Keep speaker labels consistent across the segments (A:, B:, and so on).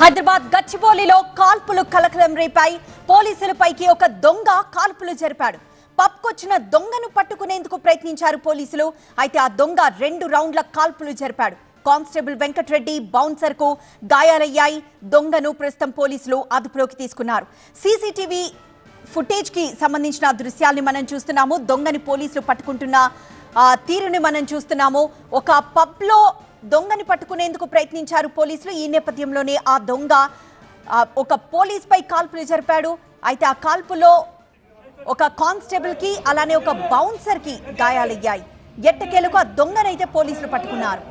A: హైదరాబాద్ గచ్చిబౌలిలో కాల్పులు కలకలం రేపాయి. పోలీసులపైకి ఒక దొంగ కాల్పులు జరిపాడు. పబ్కొచ్చిన దొంగను పట్టుకునేందుకు ప్రయత్నించారు పోలీసులు. అయితే ఆ దొంగ 2 రౌండ్ల కాల్పులు జరిపాడు. కానిస్టేబుల్ వెంకటరెడ్డి బౌన్సర్ కు గాయాలయ్యాయి. దొంగను ప్రస్తుతం పోలీసులు అదుపులోకి తీసుకున్నారు. సీసీటీవీ ఫుటేజ్ కి సంబంధించిన దృశ్యాల్ని మనం చూస్తున్నాము. దొంగని పోలీసులు పట్టుకుంటున్న తీరుని మనం చూస్తున్నాము. ఒక పబ్ లో దొంగని పట్టుకునేందుకు ప్రయత్నించారు పోలీసులు. ఈ నేపథ్యంలోనే ఆ దొంగ ఒక పోలీస్ పై కాల్పులు జరిపాడు. అయితే ఆ కాల్పులో ఒక కానిస్టేబుల్ కి అలానే ఒక బౌన్సర్ కి గాయాలయ్యాయి. ఎట్టకేలకు ఆ దొంగనైతే పోలీసులు పట్టుకున్నారు.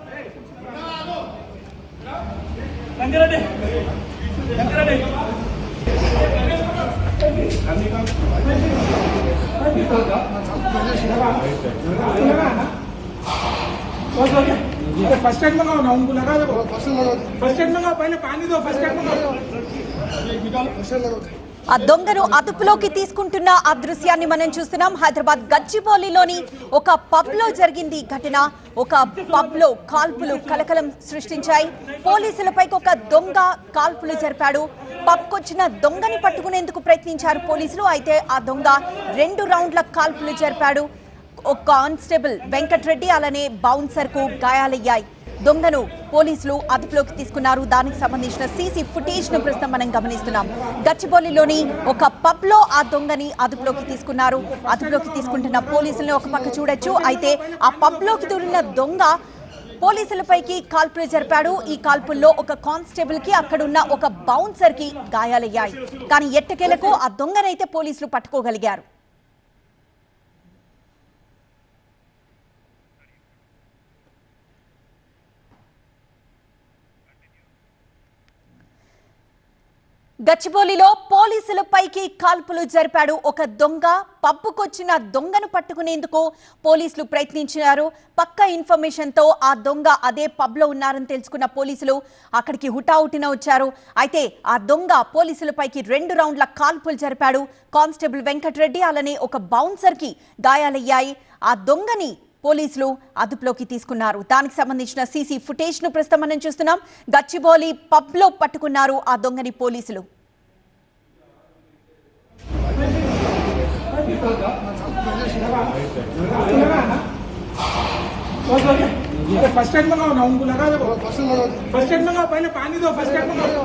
B: फर्स्ट एड मंगाओ ना, उनको लगा दो। फर्स्ट एड मंगाओ, पहले पानी दो। फर्स्ट एड मंगाओ।
A: ఆ దొంగను అదుపులోకి తీసుకుంటున్న ఆ దృశ్యాన్ని మనం చూస్తున్నాం. హైదరాబాద్ గచ్చిబౌలిలోని ఒక పబ్ లో జరిగింది ఈ ఘటన. ఒక పబ్ లో కాల్పులు కలకలం సృష్టించాయి. పోలీసులపైకి ఒక దొంగ కాల్పులు జరిపాడు. పబ్కొచ్చిన దొంగని పట్టుకునేందుకు ప్రయత్నించారు పోలీసులు. అయితే ఆ దొంగ 2 రౌండ్ల కాల్పులు జరిపాడు. ఒక కానిస్టేబుల్ వెంకటరెడ్డి అలానే బౌన్సర్ కు గాయాలయ్యాయి. దొంగను పోలీసులు అదుపులోకి తీసుకున్నారు. దానికి సంబంధించిన సీసీ ఫుటేజ్ ను ప్రస్తుతం మనం గమనిస్తున్నాం. గచ్చిబౌలిలోని ఒక పబ్ లో ఆ దొంగని అదుపులోకి తీసుకున్నారు. అదుపులోకి తీసుకుంటున్న పోలీసులను ఒక పక్క చూడొచ్చు. అయితే ఆ పబ్ లోకి దూరిన దొంగ పోలీసులపైకి కాల్పులు జరిపాడు. ఈ కాల్పుల్లో ఒక కానిస్టేబుల్ కి అక్కడున్న ఒక బౌన్సర్ కి గాయాలయ్యాయి. కానీ ఎట్టకేలకు ఆ దొంగనైతే పోలీసులు పట్టుకోగలిగారు. గచ్చిబౌలిలో పోలీసులపైకి కాల్పులు జరిపాడు ఒక దొంగ. పబ్బుకొచ్చిన దొంగను పట్టుకునేందుకు పోలీసులు ప్రయత్నించారు. పక్కా ఇన్ఫర్మేషన్ తో ఆ దొంగ అదే పబ్ లో ఉన్నారని తెలుసుకున్న పోలీసులు అక్కడికి హుటాహుటిన వచ్చారు. అయితే ఆ దొంగ పోలీసులపైకి 2 రౌండ్ల కాల్పులు జరిపాడు. కానిస్టేబుల్ వెంకటరెడ్డి అలానే ఒక బౌన్సర్ కి గాయాలయ్యాయి. ఆ దొంగని పోలీసులు అదుపులోకి తీసుకున్నారు. దానికి సంబంధించిన సీసీ ఫుటేజ్ ను ప్రస్తుతం మనం చూస్తున్నాం. గచ్చిబౌలి పబ్ లో పట్టుకున్నారు ఆ దొంగని పోలీసులు.
B: फर्स्ट एड मंगाओ ना, उनको लगा दो। फर्स्ट एड मंगाओ, पहले पानी दो। First aid मंगाओ।